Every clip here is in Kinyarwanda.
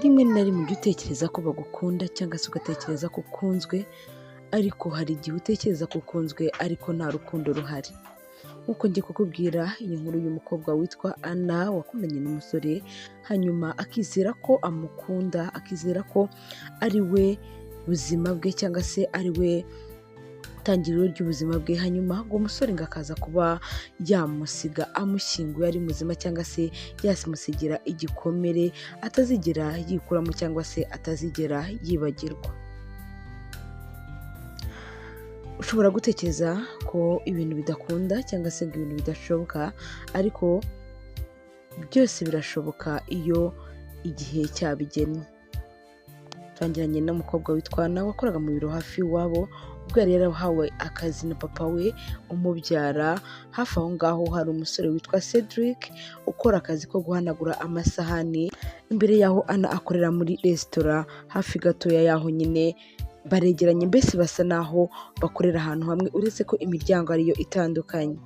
rimwe na rimwe ujya utekereza ko bagukunda cyangwa se ugatekereza ko ukunzwe, ariko hari igihe utekereza ko ukunzwe ariko nta rukundo ruhari. Nk'uko ngiye kukubwira iyi nkuru y'umukobwa witwa Anna wakundanye n'umusore, hanyuma akizera ko amukunda, akizera ko ari we buzima bwe cyangwa se ari we tangiriro ry'ubuzima bwe, hanyuma ngo umusore ngo akaza kuba yamusiga amushyinguye ari muzima cyangwa se yasimusigira igikomere atazigera yikuramo cyangwa se atazigera yibagirwa. Ushobora gutekereza ko ibintu bidakunda cyangwa se ngo ibintu bidashoboka, ariko byose birashoboka iyo igihe cyabigennye. Twangiranye n'umukobwa witwa Anna wakoraga mu biro hafi iwabo, ubwo yari yarahawe akazi na papa we umubyara. Hafi aho ngaho hari umusore witwa Cedric ukora akazi ko guhanagura amasahani. Imbere yaho Anna akorera muri resitora hafi gatoya yaho nyine baregeranye, mbese basa naho bakorera ahantu hamwe uretse ko imiryango ariyo itandukanye.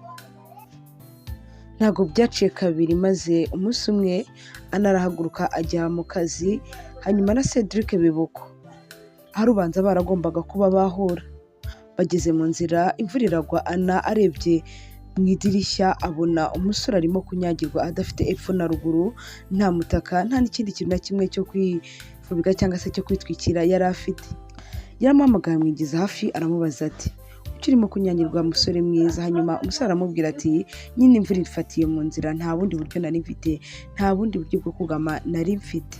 Ntabwo byaciye kabiri maze umunsi umwe Anna arahaguruka ajya mu kazi, hanyuma na Cedric bibuka hari ubanza baragombaga kuba bahura. Bageze mu nzira imvura iragwa, Anna arebye mu idirishya abona umusore arimo kunyagirwa adafite epfo na ruguru, nta mutaka nta n'ikindi kintu na kimwe cyo kwifubika cyangwa se cyo kwitwikira yari afite. Yaramuhamagaye amwigeza hafi aramubaza ati ukirimo kunyagirwa musore mwiza? Hanyuma umusore aramubwira ati nyine imvura ifatiye mu nzira, nta bundi buryo nari mfite, nta bundi buryo bwo kugama nari mfite.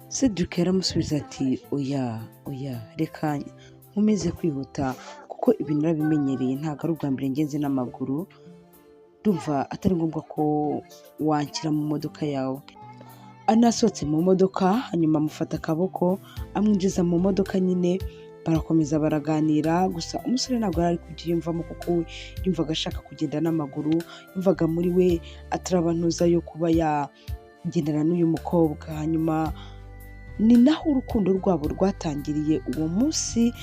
Cedric yaramusubiza ati oya reka nkomeze kwihuta kuko ibintu narabimenyereye, ntabwo ari ubwa mbere ngenze n'amaguru, ndumva atari ngombwa ko wanshyira mu modoka yawe. Anna asohotse mu modoka, hanyuma amufata akaboko amwinjiza mu modoka nyine barakomeza baraganira. Gusa umusore ntabwo yari ari kubyiyumvamo kuko yumvaga ashaka kugenda n'amaguru, yumvaga muri we atarabantuza yo kuba yagendana n'uyu mukobwa. Hanyuma ni naho urukundo rwabo rwatangiriye uwo munsi,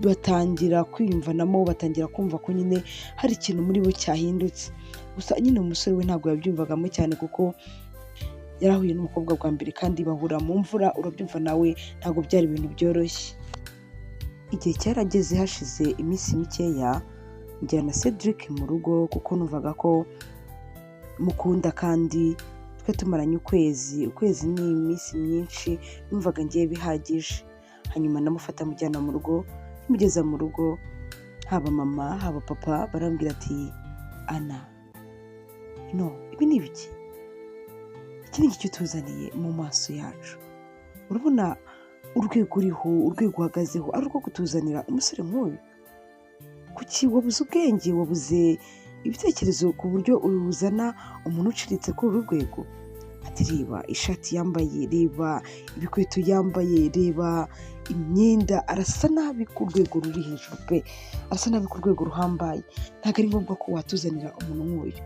batangira kwiyumvanamo, batangira kumva ko nyine hari ikintu muri bo cyahindutse. Gusa nyine umusore we ntabwo yabyumvagamo cyane kuko yarahuye n'umukobwa bwa mbere kandi bahura mu mvura, urabyumva nawe ntabwo byari ibintu byoroshye. Igihe cyarageze hashize iminsi mikeya njyana na Cedric mu rugo kuko numvaga ko mukunda kandi twe tumaranye ukwezi ni iminsi myinshi, numvaga ngiye bihagije. Hanyuma ndamufata mujyana mu rugo, mugeza mu rugo haba mama haba papa barambwira ati Anna no ibi ni ibiki, iki ni iki tuzaniye mu maso yacu? Urabona urwego uriho, urwego uhagazeho ari urwo kutuzanira umusore nk'uyu? Kuki wabuze ubwenge, wabuze ibitekerezo ku buryo uzana umuntu uciritse kuri uru rwego? Ati reba ishati yambaye, reba ibikweto yambaye, reba imyenda, arasa nabi ku rwego ruri hejuru pe, arasa nabi ku rwego ruhambaye, ntabwo ari ngombwa ko watuzanira umuntu nk'uyu.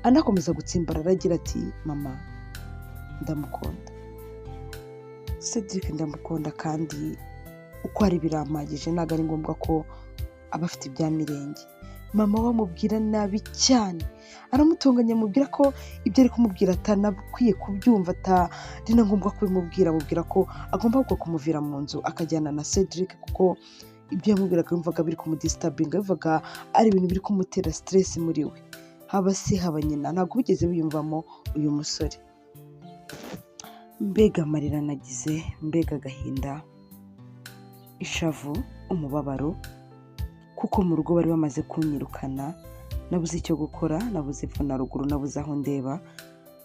Anakomeza gutsimbarara agira ati mama ndamukunda, Cedric ndamukunda kandi uko ari birampagije, ntabwo ari ngombwa ko aba afite ibya mirenge. Mama we amubwira nabi cyane, aramutunganya amubwira ko ibyo ari kumubwira atanakwiye kubyumva, atari na ngombwa kubimubwira. Amubwira ko agomba kumuvira mu nzu akajyana na Cedric kuko ibyo yamubwiraga yumvaga biri kumudistabinga, yumvaga ari ibintu biri kumutera stress muri we. Haba se haba nyina ntabwo bigeze biyumvamo uyu musore. Mbega amarira nagize, mbega agahinda, ishavu, umubabaro, kuko mu rugo bari bamaze kunyirukana, nabuze icyo gukora, nabuze epfo na ruguru, nabuze aho ndeba.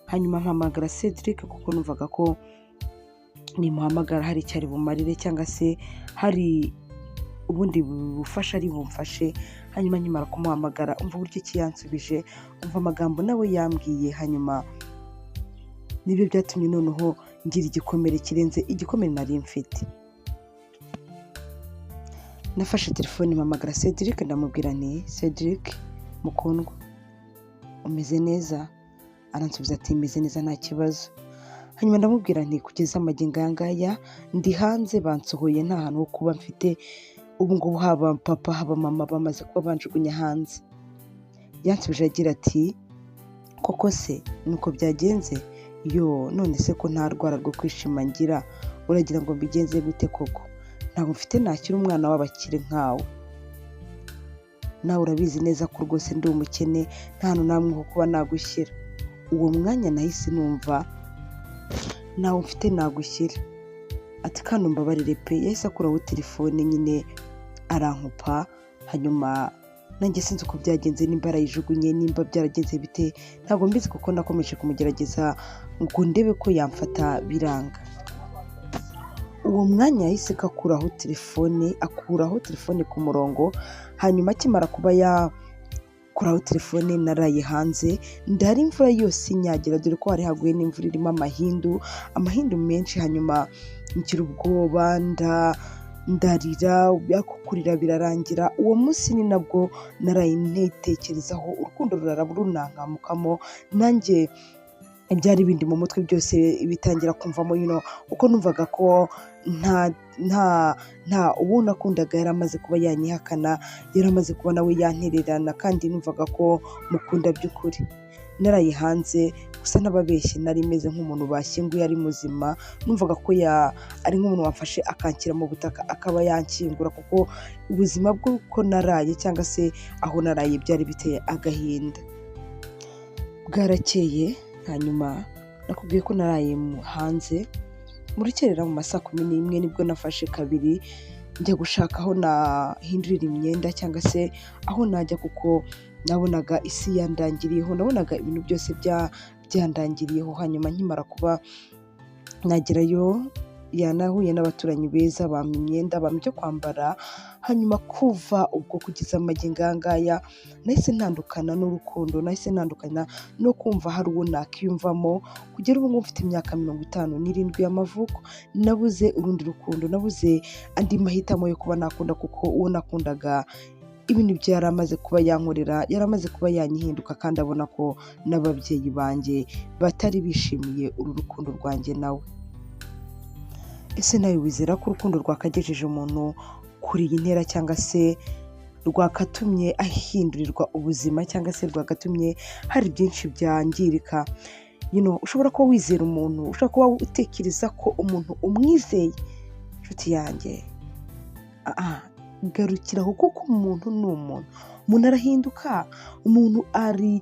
Hanyuma mpamagara Cedric kuko numvaga ko nimuhamagara hari icyo ari bumarire cyangwa se hari ubundi bufasha ari bumfashe. Hanyuma nyimara kumuhamagara umva uburyo ki yansubije, umva amagambo nawe yambwiye, hanyuma nibyo byatumye noneho ngira igikomere kirenze igikomere nari mfite. Nafashe telefone mpamagara Cedric ndamubwira nti Cedric mukundwa umeze neza? Aransubiza ati meze neza nta kibazo. Hanyuma ndamubwira nti kugeza amagingo aya ngaya ndi hanze, bansohoye nta hantu ho kuba mfite, ubu ngubu haba papa haba mama bamaze kuba banjugunya hanze. Yansubije agira ati koko se nuko byagenze? none se ko nta rwara rwo kwishima ngira uragira ngo mbigenze gute koko? Ntabwo mfite nakira umwana w'abakire nkawe. Nawe urabizi neza ko rwose ndi umukene nta hantu namwe ho kuba nagushyira. Uwo mwanya nahise numva ntawe mfite nagushyira. Ati kandi umbabarire pe. Yahise akuraho telefone nyine arankupa, hanyuma nanjye sinzi uko byagenze, nimba arayijugunye nimba byaragenze bite ntabwo mbizi, kuko nakomeje kumugerageza ngo ndebe ko yamfata biranga. Uwo mwanya yahise akuraho telefone ku murongo, hanyuma akimara kuba yakuraho telefone naraye hanze ndari imvura yose inyagira, dore ko hari haguye n'imvura irimo amahindu menshi. Hanyuma ngira ubwoba ndarira, kurira birarangira. Uwo munsi ni nabwo naraye ntekerezaho, urukundo runankamukamo, nanjye ibyari bindi mu mutwe byose bitangira kumvamo uko numvaga ko nta uwo nakundaga yari amaze kuba yanyihakana, yari amaze kuba nawe yantererana, kandi numvaga ko mukunda by'ukuri. Naraye hanze gusa n'ababeshyi, nari meze nk'umuntu bashyinguye ari muzima. Numvaga ko ari nk'umuntu wafashe akanshyira mu butaka akaba yankingura, kuko ubuzima bw'uko naraye cyangwa se aho naraye byari biteye agahinda. Bwarakeye, hanyuma nakubwiye ko naraye hanze mu rukerera mu ma saa 11 nibwo nafashe kabiri njya gushaka aho nahindurira imyenda cyangwa se aho najya, kuko nabonaga isi yandangiriyeho, nabonaga ibintu byose byandangiriyeho. Hanyuma nkimara kuba nagerayo yanahuye n'abaturanyi beza, bampa imyenda, bampa ibyo kwambara. Hanyuma kuva ubwo kugeza magingo aya ngaya nahise ntandukana n'urukundo, nahise ntandukana no kumva hari uwo nakiyumvamo. Kugera ubu mfite imyaka 57 y'amavuko, nabuze urundi rukundo, nabuze andi mahitamo yo kuba nakunda, kuko uwo nakundaga ibintu byo yaramaze kuba yankorera, yaramaze kuba yanyihinduka, kandi abona ko n'ababyeyi banjye batari bishimiye uru rukundo rwanjye nawe. Ese nawe wizera ko urukundo rwakagejeje umuntu kuri iyi ntera, cyangwa se rwakatumye ahindurirwa ubuzima, cyangwa se rwakatumye hari byinshi byangirika? Ushobora kuba wizera umuntu, ushobora kuba utekereza ko umuntu umwizeye. Inshuti yanjye, garukiraho, kuko umuntu ni umuntu arahinduka. Umuntu ari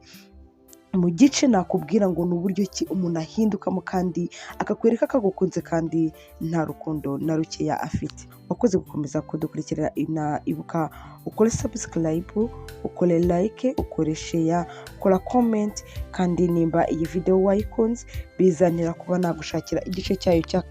mu gice nakubwira ngo ni uburyo ki umuntu ahindukamo, kandi akakwereka ko agukunze kandi nta rukundo na rukeya afite. Wakoze gukomeza kudukurikira, ibuka ukore subscribe, ukore like, ukore share, ukora comment, kandi nimba iyi video wayikunze bizanira kuba nagushakira igice cyayo cya